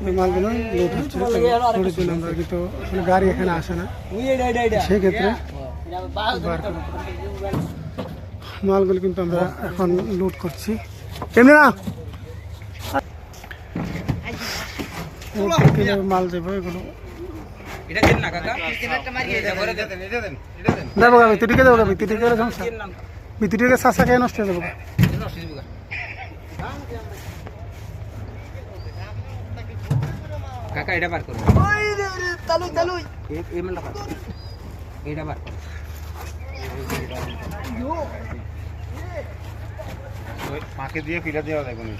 ওই মালগুলো লোড হচ্ছে লোডের জন্য আমরা কিন্তু গাড়ি এখানে আসে না, সেক্ষেত্রে মালগুলো কিন্তু আমরা এখন লোড করছি। কেমনি না মাল যাবো এগুলো দেবো গা ভিতরে দেবো গা ভিতরে সমস্যা ভিতরে চাষা খেয়ে নষ্ট হয়ে যাবো। কাকা এটা বার করো, এটা বার করো। মাকে দিয়ে ফিরা দেওয়া যায় কোনো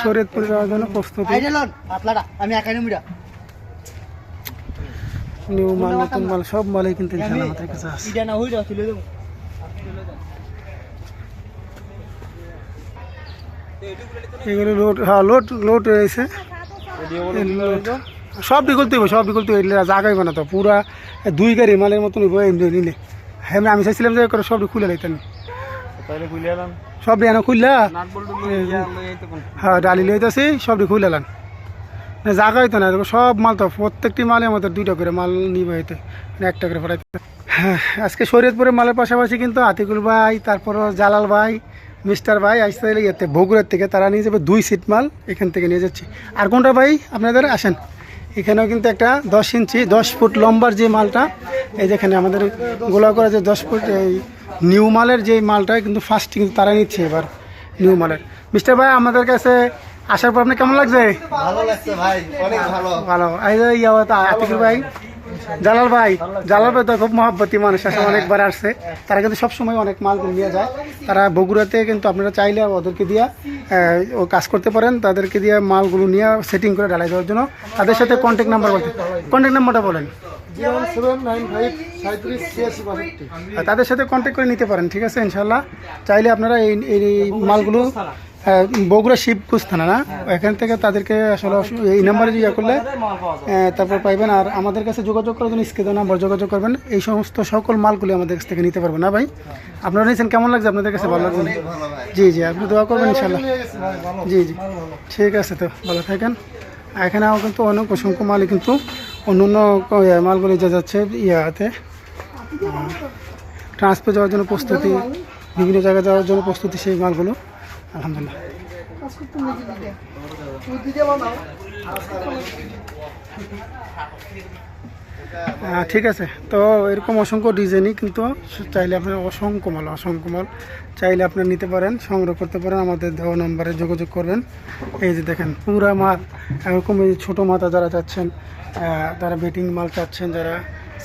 শরীয়তপুর যাওয়ার জন্য প্রস্তুতি। নিউ মাল নতুন মাল সব মালই কিন্তু আমাদের কাছে আছে। এগুলো লোড, হ্যাঁ লোড লোড রয়েছে সব বিকল্প হইব, সব বিকল্প জাগাইব না তো পুরা 2 গাড়ি মালের মতন নিলে। হ্যাঁ আমি চাইছিলাম যে সব খুলে লাইতেন, সব এনে খুললা হ্যাঁ ডালি লইতেছি সব খুলে লান জায়গা হইতো না। সব মাল তো প্রত্যেকটি মালে আমাদের 2টা করে মাল নিবে হইতে, একটা করে ফেরাইতে। হ্যাঁ আজকে শরীয়তপুরের মালের পাশাপাশি কিন্তু আতিকুল ভাই, তারপর জালাল ভাই, মিস্টার ভাই আসতে ইয়েতে বগুড়ার থেকে তারা নিয়ে যাবে 2 সিট মাল, এখান থেকে নিয়ে যাচ্ছি। আর কোনটা ভাই আপনাদের আসেন, এখানেও কিন্তু একটা 10 ইঞ্চি 10 ফুট লম্বার যে মালটা, এই যেখানে আমাদের গোলা করা যে 10 ফুট এই নিউ মালের যে মালটা কিন্তু ফার্স্ট কিন্তু তারা নিচ্ছে এবার নিউ মালের। মিস্টার ভাই আমাদের কাছে আসার পর আপনার কেমন লাগছে? ভালো লাগছে ভাই, অনেক ভালো ভালো। এই যে আতিকুল ভাই, জালাল ভাই তো খুব মহব্বতী মানুষ, আসলে অনেকবার আসছে। তারা কিন্তু সবসময় অনেক মাল নিয়ে যায়। তারা বগুড়াতে কিন্তু আপনারা চাইলে ওদেরকে দিয়ে ও কাজ করতে পারেন, তাদেরকে দিয়ে মালগুলো নিয়ে সেটিং করে ঢালাই দেওয়ার জন্য। তাদের সাথে কন্ট্যাক্ট নাম্বার বলতে, কন্ট্যাক্ট নাম্বারটা বলেন। 0795 তাদের সাথে কন্ট্যাক্ট করে নিতে পারেন, ঠিক আছে ইনশাল্লাহ। চাইলে আপনারা এই মালগুলো বগুড়া শিবকুচ থানা না, এখান থেকে তাদেরকে আসলে এই নাম্বারে ইয়ে করলে তারপর পাইবেন। আর আমাদের কাছে যোগাযোগ করার জন্য স্ক্রিনে নাম্বার যোগাযোগ করবেন, এই সমস্ত সকল মালগুলি আমাদের কাছ থেকে নিতে পারবেন। না ভাই আপনারা নিয়েছেন, কেমন লাগছে আপনাদের কাছে? ভালো লাগবে? জি জি আপনি দোয়া করবেন ইনশাল্লাহ। জি জি ঠিক আছে, তো ভালো থাকেন। এখানেও কিন্তু অনেক অসংখ্য মালই কিন্তু অন্য অন্য মালগুলি যা যাচ্ছে ইয়াতে ট্রান্সফার যাওয়ার জন্য প্রস্তুতি, বিভিন্ন জায়গায় যাওয়ার জন্য প্রস্তুতি সেই মালগুলো আলহামদুলিল্লাহ। ঠিক আছে, তো এরকম অসংখ্য ডিজাইনই কিন্তু চাইলে আপনার অসংখ্য মাল চাইলে আপনার নিতে পারেন, সংগ্রহ করতে পারেন। আমাদের দেওয়া নম্বরে যোগাযোগ করবেন। এই যে দেখেন পুরা মাল এরকম, এই ছোটো মাথা যারা চাচ্ছেন, যারা বেটিং মাল চাচ্ছেন, যারা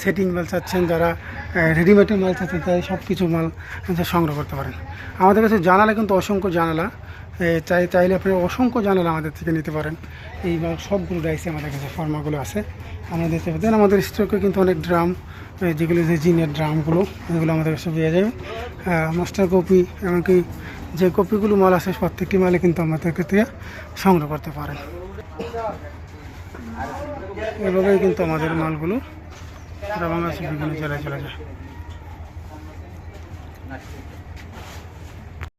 সেটিং মাল চাচ্ছেন, যারা রেডিমেডের মাল চাচ্ছেন, তাই সব কিছু মাল সংগ্রহ করতে পারেন। আমাদের কাছে জানালা কিন্তু অসংখ্য জানালা, চাইলে আপনি অসংখ্য জানালা আমাদের থেকে নিতে পারেন। এই মাল সবগুলো ডাইসে আমাদের কাছে ফর্মাগুলো আছে, আমাদের দিতে পারেন। আমাদের স্টকে কিন্তু অনেক ড্রাম, যেগুলো যে জিনের ড্রামগুলো, এগুলো আমাদের কাছে পেয়ে যাবে। মাস্টার কপি, এমনকি যে কপিগুলো মাল আছে প্রত্যেকটি মালে কিন্তু আমাদের থেকে সংগ্রহ করতে পারেন। এভাবেই কিন্তু আমাদের মালগুলো সারা বাংলাদেশের বিভিন্ন জেলায় চলে যায়।